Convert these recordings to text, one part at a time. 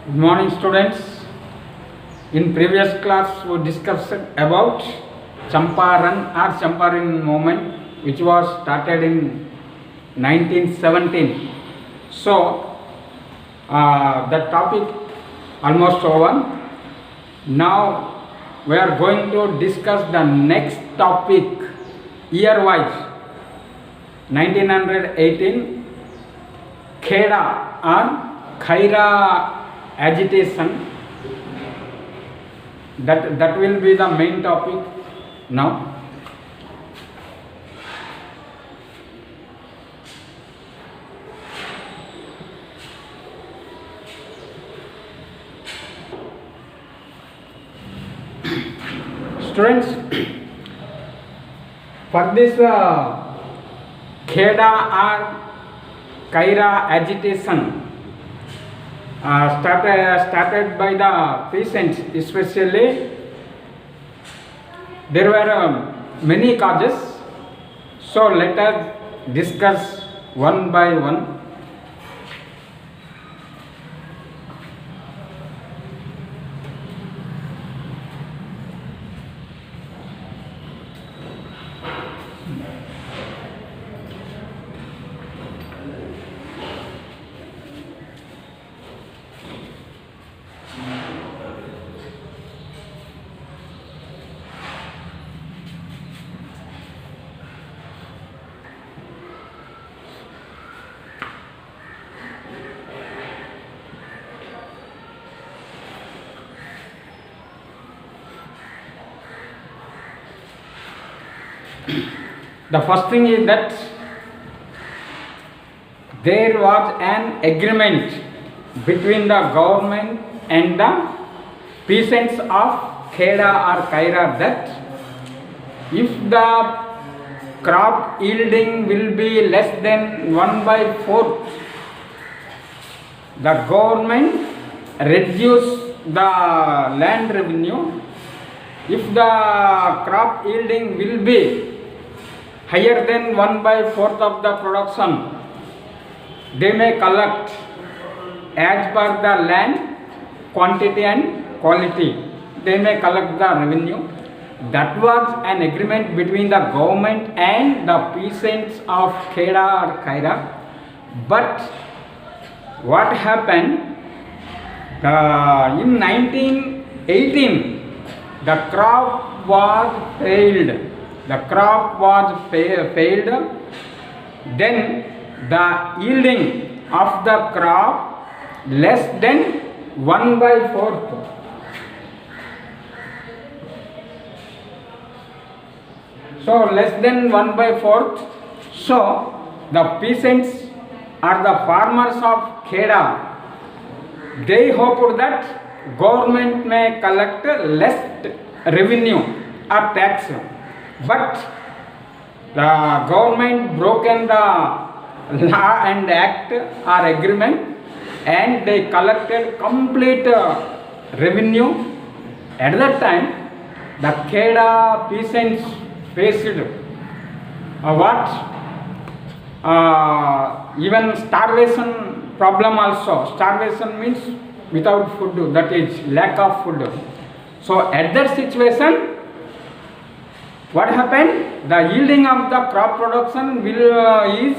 Good morning, students. In previous class, we discussed about Champaran or Champaran movement, which was started in 1917. So, that topic almost over. Now, we are going to discuss the next topic year-wise. 1918 Kheda or Khaira agitation. That will be the main topic now. Students, for this Kheda or Khaira agitation started by the peasants, especially there were many causes. So let us discuss one by one. The first thing is that there was an agreement between the government and the peasants of Kheda or Khaira that if the crop yielding will be less than 1/4, the government reduce the land revenue. If the crop yielding will be higher than 1/4 of the production, they may collect as per the land quantity and quality. They may collect the revenue. That was an agreement between the government and the peasants of Kheda or Khaira. But what happened? In 1918, the crop was failed. The crop was failed. Then the yielding of the crop less than 1/4. So less than 1/4. So the peasants or the farmers of Kheda, they hoped that government may collect less revenue or tax. But the government broken the law and act or agreement, and they collected complete revenue. At that time, the Kheda peasants faced what? Even starvation problem also. Starvation means without food, that is lack of food. So at that situation, what happened? The yielding of the crop production will is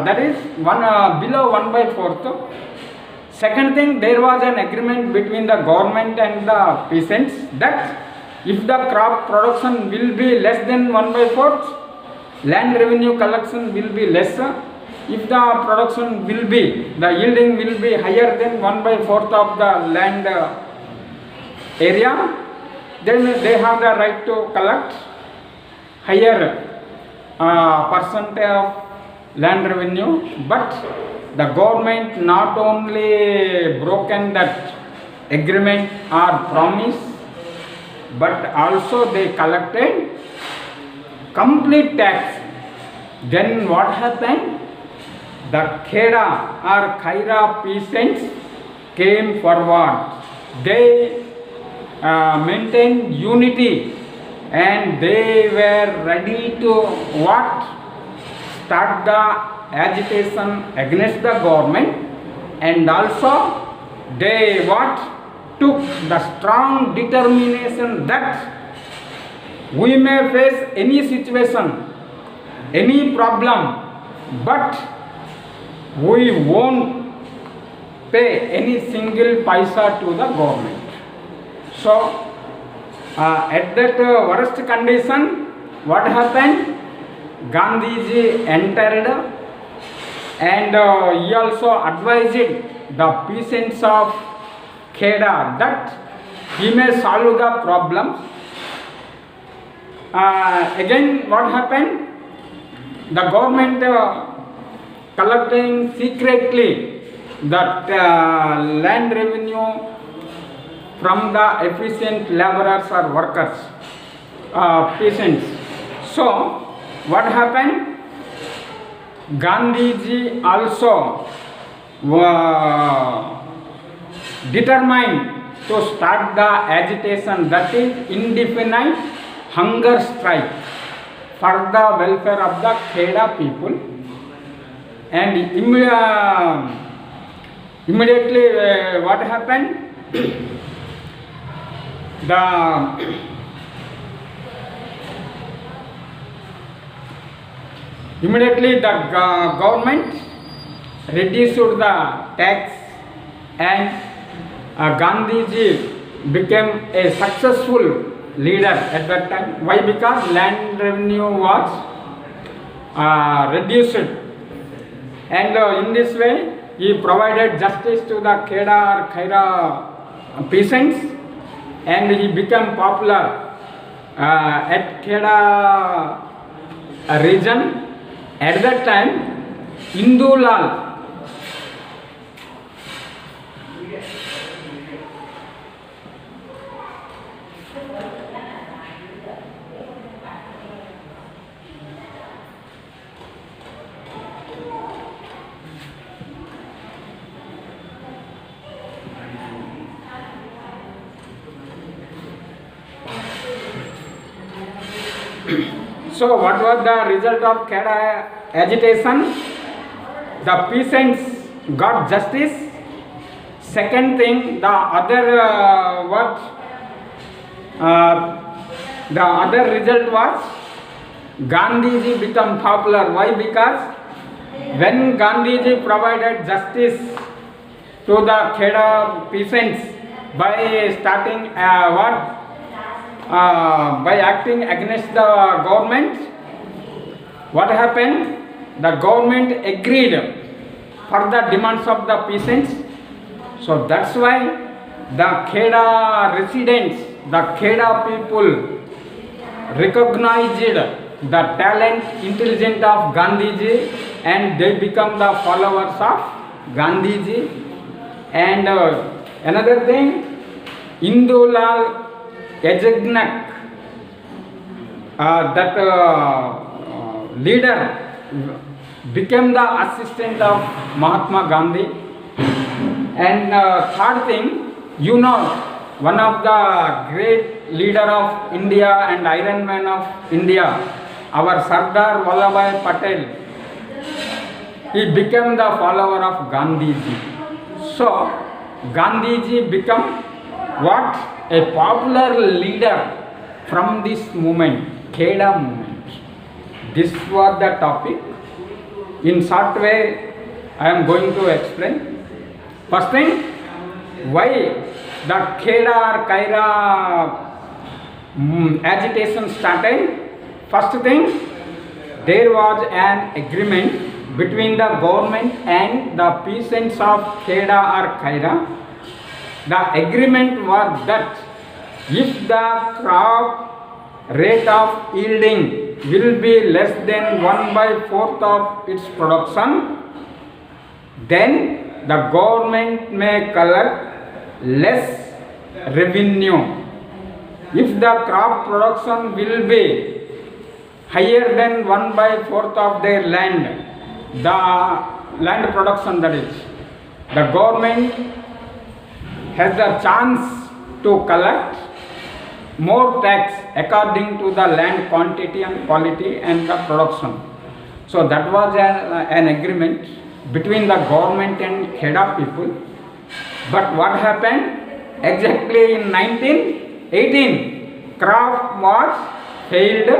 that is below 1/4. Second thing, there was an agreement between the government and the peasants that if the crop production will be less than 1/4, land revenue collection will be lesser. If the production will be, the yielding will be higher than 1/4 of the land area, then they have the right to collect higher percentage of land revenue. But the government not only broken that agreement or promise, but also they collected complete tax. Then what happened? The Kheda or Khaira peasants came forward. They maintained unity and they were ready to what? Start the agitation against the government, and also they what took the strong determination that we may face any situation, any problem, but we won't pay any single paisa to the government. So at that worst condition, what happened? Gandhiji entered and he also advised the peasants of Kheda that he may solve the problem. Again, what happened? The government collecting secretly that land revenue from the efficient laborers or workers, peasants. So, what happened? Gandhiji also determined to start the agitation, that is indefinite hunger strike for the welfare of the Kheda people, and immediately what happened? Immediately the government reduced the tax, and Gandhiji became a successful leader at that time. Why? Because land revenue was reduced, and in this way he provided justice to the Kheda or Khaira peasants, and he became popular at Kheda region. At that time, Indulal So what was the result of Kheda agitation? The peasants got justice. Second thing, the other result was Gandhiji became popular. Why? Because when Gandhiji provided justice to the Kheda peasants by starting by acting against the government, what happened? The government agreed for the demands of the peasants. So that's why the Kheda residents, the Kheda people recognized the talent, intelligence of Gandhiji, and they become the followers of Gandhiji. And another thing, Indulal Yajagnak, that leader became the assistant of Mahatma Gandhi. And third thing, one of the great leader of India and Iron Man of India, our Sardar Vallabhbhai Patel, he became the follower of Gandhiji. So Gandhiji became what? A popular leader from this movement, Kheda movement. This was the topic. In short way, I am going to explain. First thing, why the Kheda or Khaira agitation started? First thing, there was an agreement between the government and the peasants of Kheda or Khaira. The agreement was that if the crop rate of yielding will be less than 1/4 of its production, then the government may collect less revenue. If the crop production will be higher than 1/4 of their land, the land production, that is, the government has the chance to collect more tax according to the land quantity and quality and the production. So that was an agreement between the government and Kheda people. But what happened? Exactly in 1918, crop was failed.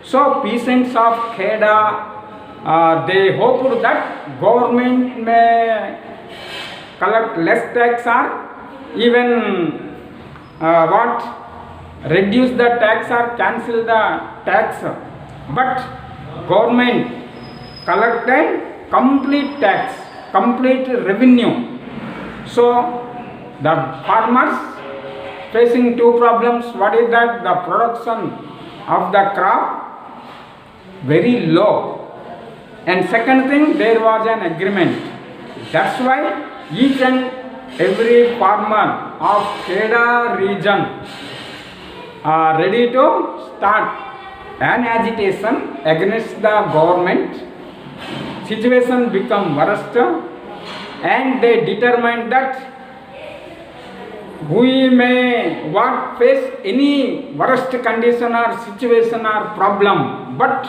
So peasants of Kheda, they hoped that government may collect less tax or even what reduce the tax or cancel the tax. But government collected complete tax, complete revenue. So the farmers facing two problems. What is that? The production of the crop very low, and second thing, there was an agreement. That's why each and every farmer of Kheda region are ready to start an agitation against the government. Situation become worst, and they determined that we may what face any worst condition or situation or problem, but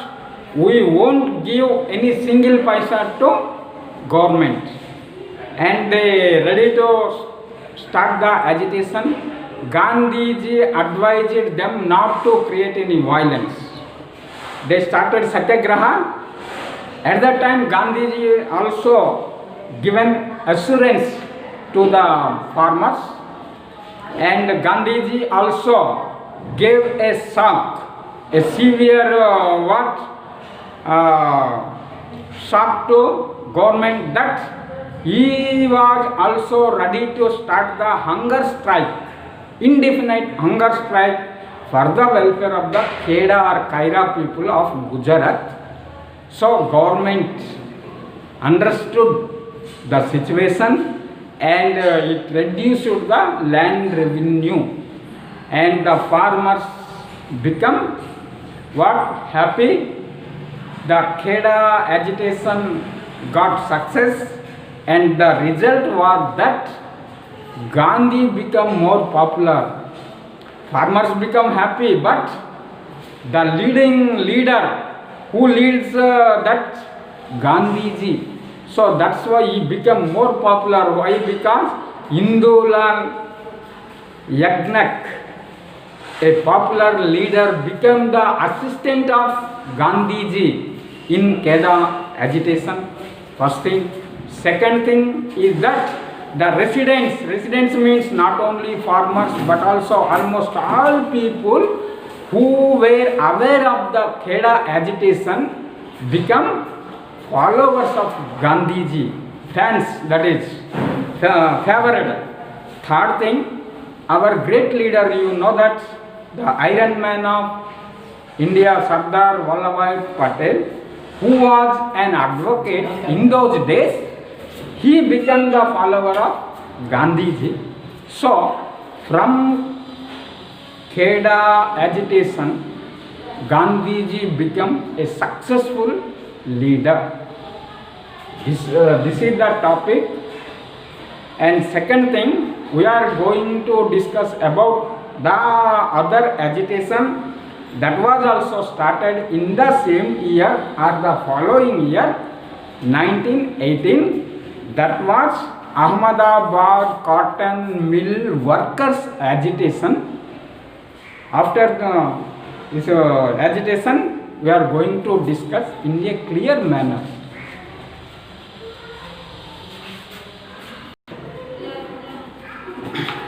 we won't give any single paisa to government. And they ready to start the agitation. Gandhiji advised them not to create any violence. They started satyagraha. At that time, Gandhiji also given assurance to the farmers, and Gandhiji also gave a shock, a severe shock to government, that he was also ready to start the hunger strike, indefinite hunger strike for the welfare of the Kheda or Kaira people of Gujarat. So government understood the situation, and it reduced the land revenue, and the farmers become what happy. The Kheda agitation got success, and the result was that Gandhi become more popular. Farmers become happy, but the leading leader who leads that Gandhiji. So that's why he became more popular. Why? Because Indulal Yagnak, a popular leader, became the assistant of Gandhiji in Kheda agitation. First thing. Second thing is that the residents means not only farmers but also almost all people who were aware of the Kheda agitation become followers of Gandhiji, fans, that is favored. Third thing, our great leader, you know that the Iron Man of India, Sardar Vallabhbhai Patel, who was an advocate in those days, he became the follower of Gandhiji. So from Kheda agitation, Gandhiji became a successful leader. This is the topic. And second thing, we are going to discuss about the other agitation that was also started in the same year or the following year, 1918. That was Ahmedabad cotton mill workers agitation. After this agitation, we are going to discuss in a clear manner.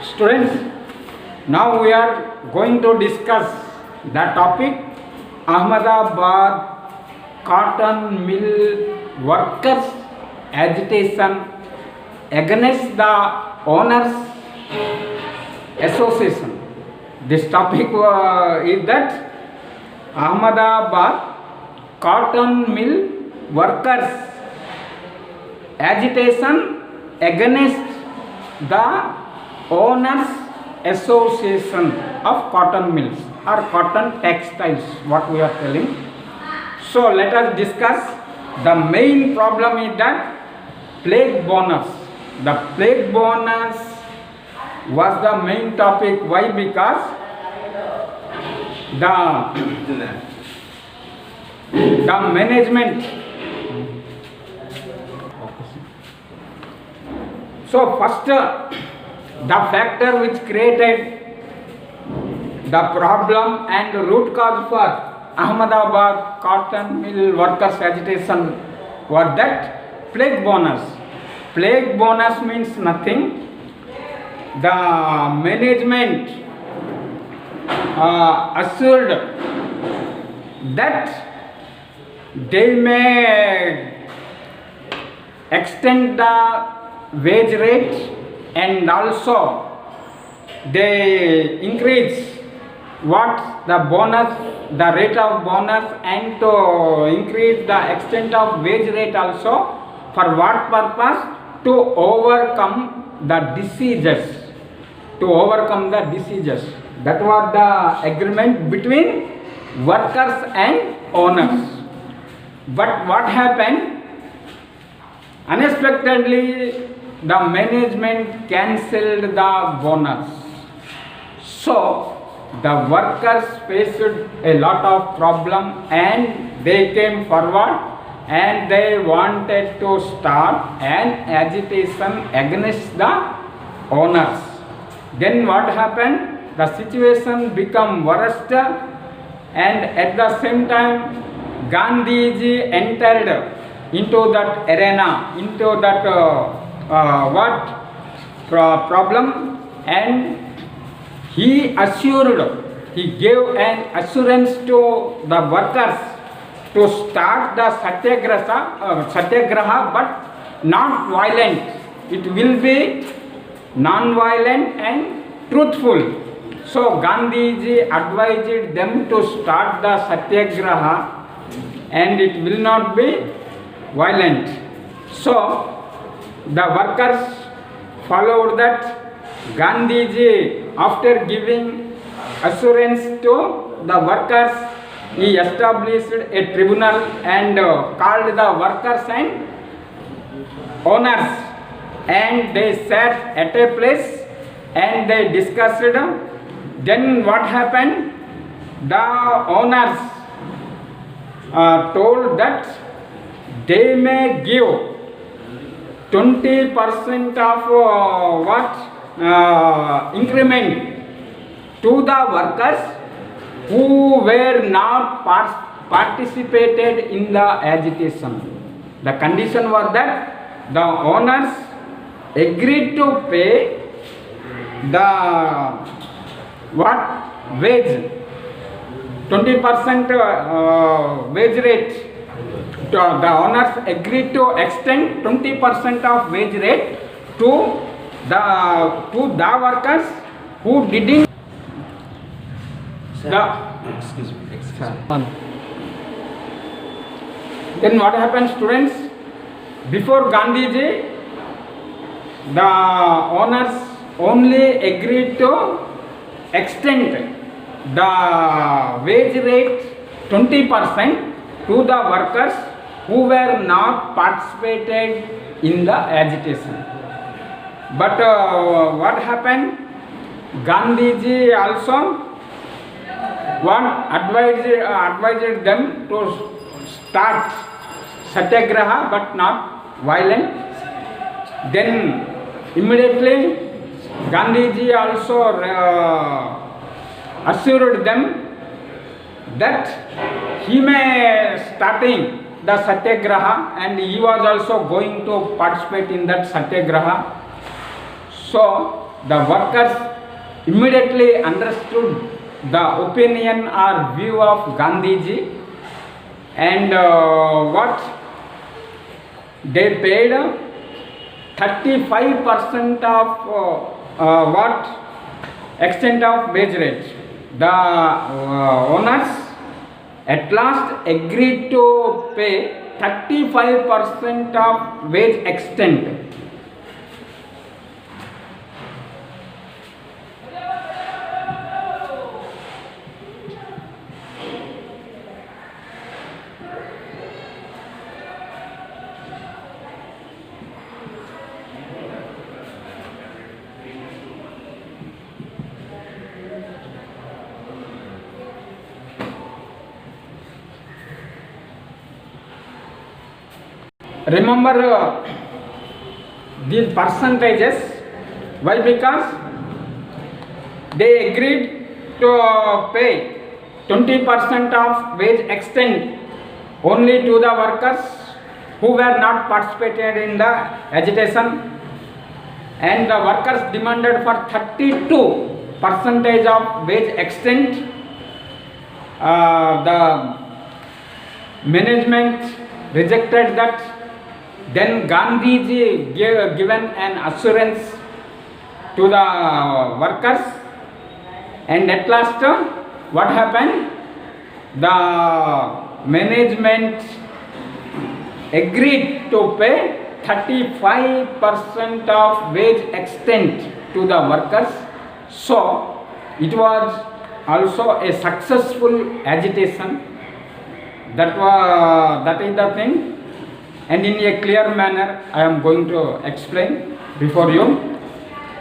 Students, now we are going to discuss the topic Ahmedabad cotton mill workers agitation against the owners association. This topic is that Ahmedabad cotton mill workers agitation against the owners association of cotton mills or cotton textiles, what we are telling. So let us discuss. The main problem is that plague bonus. The plague bonus was the main topic. Why? Because the management. So first, the factor which created the problem and root cause for Ahmedabad cotton mill workers agitation was that plague bonus. Plague bonus means nothing. The management assured that they may extend the wage rate and also they increase what the bonus, the rate of bonus, and to increase the extent of wage rate also. For what purpose? To overcome the diseases. To overcome the diseases. That was the agreement between workers and owners. But what happened? Unexpectedly, the management cancelled the bonus. So the workers faced a lot of problem and they came forward and they wanted to start an agitation against the owners. Then what happened? The situation became worse, and at the same time Gandhiji entered into that arena, into that problem, and he gave an assurance to the workers to start the satyagraha, but not violent. It will be non-violent and truthful. So Gandhiji advised them to start the satyagraha and it will not be violent. So the workers followed that. Gandhiji, after giving assurance to the workers, he established a tribunal and called the workers and owners, and they sat at a place and they discussed. Then what happened? The owners told that they may give 20% of increment to the workers who were not participated in the agitation. The condition was that the owners agreed to pay the wage, 20% wage rate. The owners agreed to extend 20% of wage rate to the workers who didn't. Excuse me. Then what happened, students? Before Gandhiji, the owners only agreed to extend the wage rate 20% to the workers who were not participated in the agitation. But what happened? Gandhiji also advised them to start satyagraha but not violent. Then immediately Gandhiji also assured them that he may starting the satyagraha and he was also going to participate in that satyagraha. So the workers immediately understood the opinion or view of Gandhiji, and what they paid 35% of extent of wage rate. The owners at last agreed to pay 35% of wage extent. Remember these percentages. Why? Because they agreed to pay 20% of wage extent only to the workers who were not participated in the agitation, and the workers demanded for 32% of wage extent. The management rejected that. Then Gandhiji given an assurance to the workers, and at last what happened? The management agreed to pay 35% of wage extent to the workers. So it was also a successful agitation. That is the thing, and in a clear manner I am going to explain before you.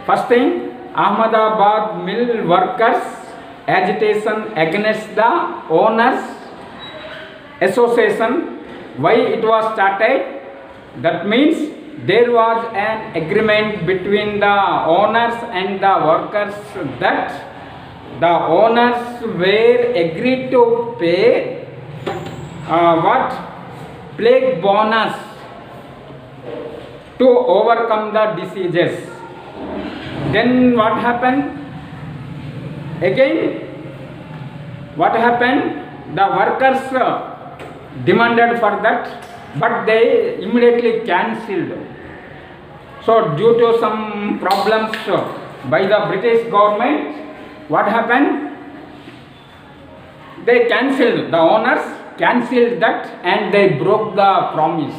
First thing, Ahmedabad mill workers agitation against the owners association. Why it was started? That means there was an agreement between the owners and the workers that the owners were agreed to pay plague bonus to overcome the diseases. Then what happened? Again, what happened? The workers demanded for that, but they immediately cancelled. So due to some problems by the British government, what happened? They cancelled, the owners cancelled that, and they broke the promise.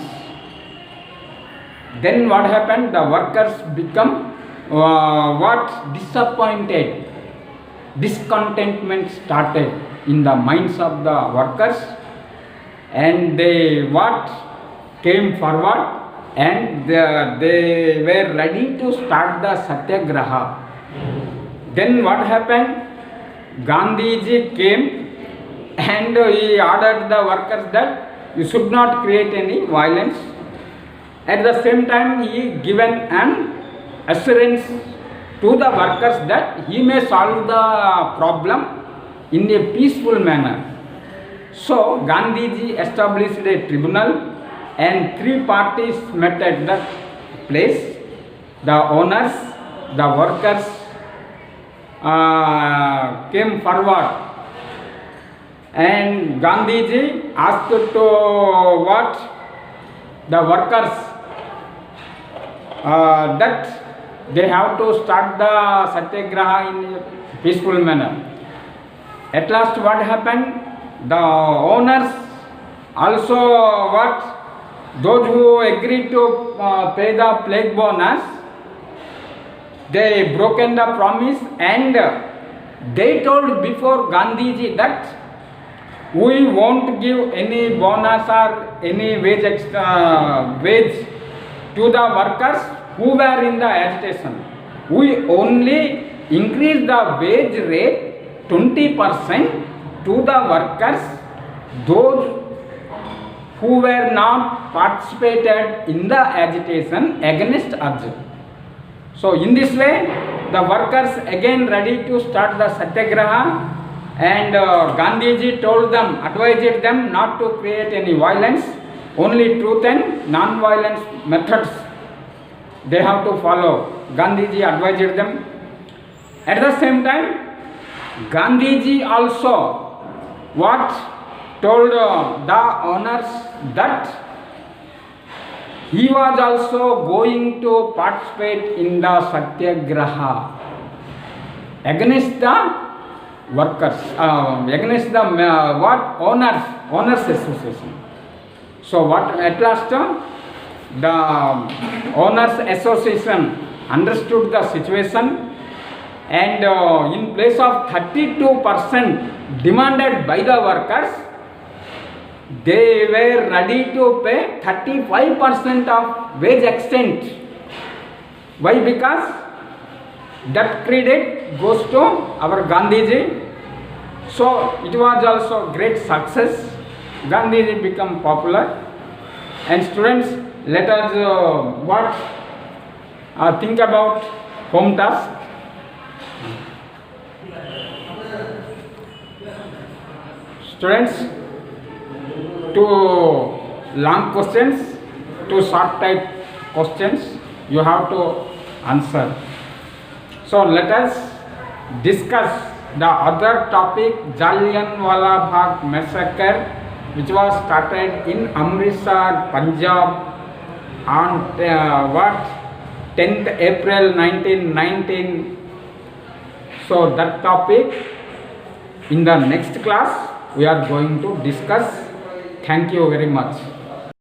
Then what happened? The workers become disappointed. Discontentment started in the minds of the workers, and they came forward, and they were ready to start the satyagraha. Then what happened? Gandhiji came and he ordered the workers that you should not create any violence. At the same time, he given an assurance to the workers that he may solve the problem in a peaceful manner. So Gandhiji established a tribunal, and three parties met at that place: the owners, the workers came forward, and Gandhiji asked to the workers that they have to start the satyagraha in a peaceful manner. At last what happened? The owners also those who agreed to pay the plague bonus, they broken the promise, and they told before Gandhiji that we won't give any bonus or any wage to the workers who were in the agitation. We only increase the wage rate 20% to the workers, those who were not participated in the agitation against us. So in this way, the workers again ready to start the satyagraha, and Gandhiji told them, advised them not to create any violence, only truth and non-violence methods they have to follow. Gandhiji advised them. At the same time, Gandhiji also told the owners that he was also going to participate in the satyagraha against the workers, against the owners association. So at last the owners association understood the situation, and in place of 32% demanded by the workers, they were ready to pay 35% of wage extent. Why? Because that credit goes to our Gandhiji. So it was also great success. Gandhiji became popular. And students, let us Think about home task. Students, two long questions, two short type questions you have to answer. So let us discuss the other topic, Jallianwala Bagh massacre, which was started in Amritsar, Punjab on 10th April 1919. So that topic in the next class we are going to discuss. Thank you very much.